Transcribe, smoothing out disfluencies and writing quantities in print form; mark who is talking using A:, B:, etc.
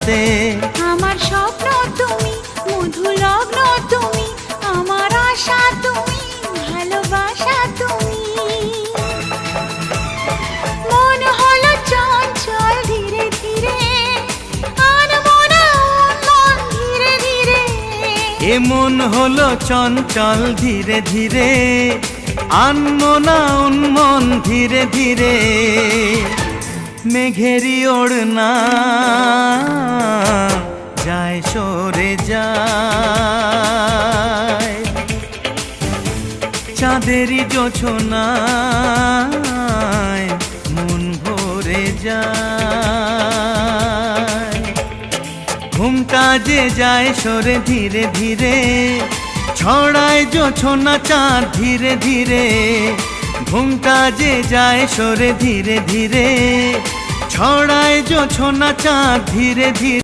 A: রাতে।
B: আমার স্বপ্ন তুমি, মধু লগ্ন তুমি, আমার আশা তুমি, ভালোবাসা তুমি। মন হলো চঞ্চল ধীরে ধীরে, আনমনা মন ধীরে ধীরে।
A: এ মন হলো চঞ্চল ধীরে ধীরে, আনমনা উন্মন ধীরে ধীরে। মেঘেরি ওড়না যায় সরে যায়, চাঁদেরই জোছনায় মন ভরে যায়। ঘুমটা যে যায় সরে ধীরে ধীরে, ছড়ায় জোছনা চাঁদ ধীরে ধীরে। ঘুমটা যে যায় সরে ধীরে ধীরে, ছড়ায় জোছনা চাঁদ ধীরে ধীরে।